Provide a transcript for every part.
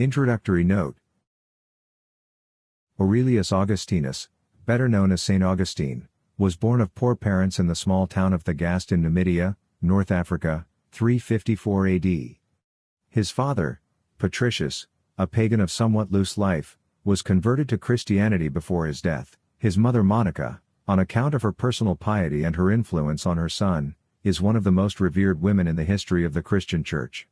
Introductory note. Aurelius Augustinus, better known as Saint Augustine, was born of poor parents in the small town of Thagaste in Numidia, North Africa, 354 AD. His father, Patricius, a pagan of somewhat loose life, was converted to Christianity before his death. His mother Monica, on account of her personal piety and her influence on her son, is one of the most revered women in the history of the Christian Church.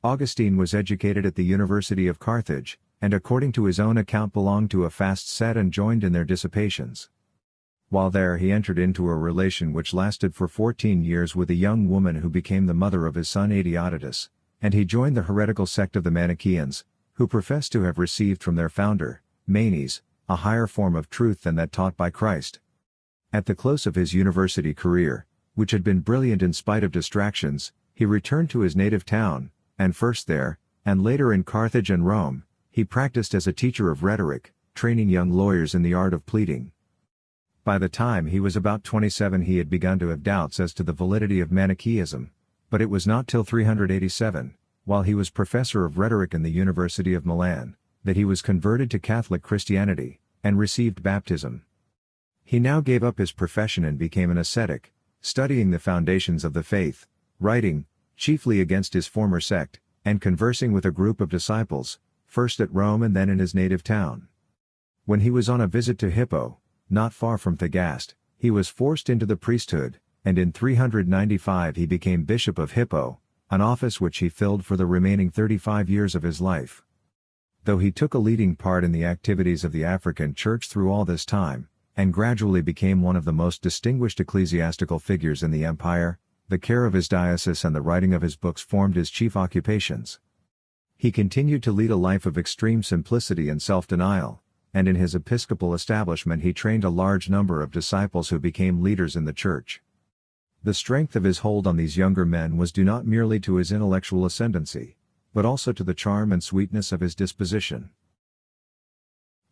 Augustine was educated at the University of Carthage, and according to his own account belonged to a fast set and joined in their dissipations. While there he entered into a relation which lasted for 14 years with a young woman who became the mother of his son Adeodatus, and he joined the heretical sect of the Manichaeans, who professed to have received from their founder, Manes, a higher form of truth than that taught by Christ. At the close of his university career, which had been brilliant in spite of distractions, he returned to his native town, and first there, and later in Carthage and Rome, he practiced as a teacher of rhetoric, training young lawyers in the art of pleading. By the time he was about 27 he had begun to have doubts as to the validity of Manichaeism, but it was not till 387, while he was professor of rhetoric in the University of Milan, that he was converted to Catholic Christianity, and received baptism. He now gave up his profession and became an ascetic, studying the foundations of the faith, writing, chiefly against his former sect, and conversing with a group of disciples, first at Rome and then in his native town. When he was on a visit to Hippo, not far from Thagaste, he was forced into the priesthood, and in 395 he became Bishop of Hippo, an office which he filled for the remaining 35 years of his life. Though he took a leading part in the activities of the African Church through all this time, and gradually became one of the most distinguished ecclesiastical figures in the empire, the care of his diocese and the writing of his books formed his chief occupations. He continued to lead a life of extreme simplicity and self-denial, and in his episcopal establishment he trained a large number of disciples who became leaders in the Church. The strength of his hold on these younger men was due not merely to his intellectual ascendancy, but also to the charm and sweetness of his disposition.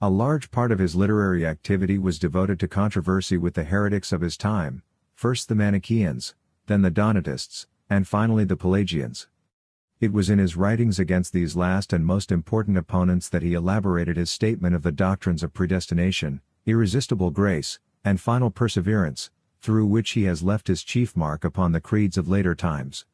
A large part of his literary activity was devoted to controversy with the heretics of his time, first the Manichaeans, then the Donatists, and finally the Pelagians. It was in his writings against these last and most important opponents that he elaborated his statement of the doctrines of predestination, irresistible grace, and final perseverance, through which he has left his chief mark upon the creeds of later times.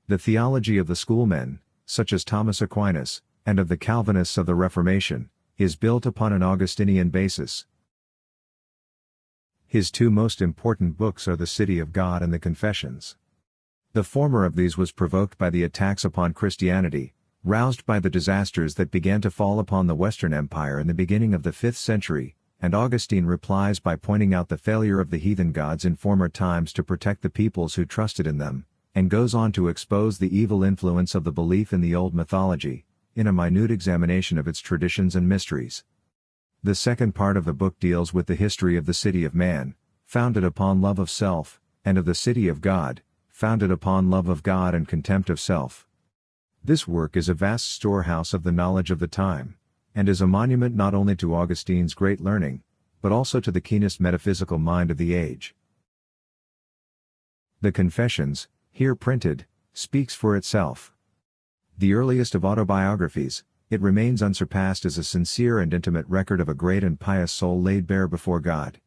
The theology of the schoolmen, such as Thomas Aquinas, and of the Calvinists of the Reformation, is built upon an Augustinian basis. His two most important books are The City of God and the Confessions. The former of these was provoked by the attacks upon Christianity, roused by the disasters that began to fall upon the Western Empire in the beginning of the 5th century, and Augustine replies by pointing out the failure of the heathen gods in former times to protect the peoples who trusted in them, and goes on to expose the evil influence of the belief in the old mythology, in a minute examination of its traditions and mysteries. The second part of the book deals with the history of the city of man, founded upon love of self, and of the city of God, founded upon love of God and contempt of self. This work is a vast storehouse of the knowledge of the time, and is a monument not only to Augustine's great learning, but also to the keenest metaphysical mind of the age. The Confessions, here printed, speaks for itself. The earliest of autobiographies, it remains unsurpassed as a sincere and intimate record of a great and pious soul laid bare before God.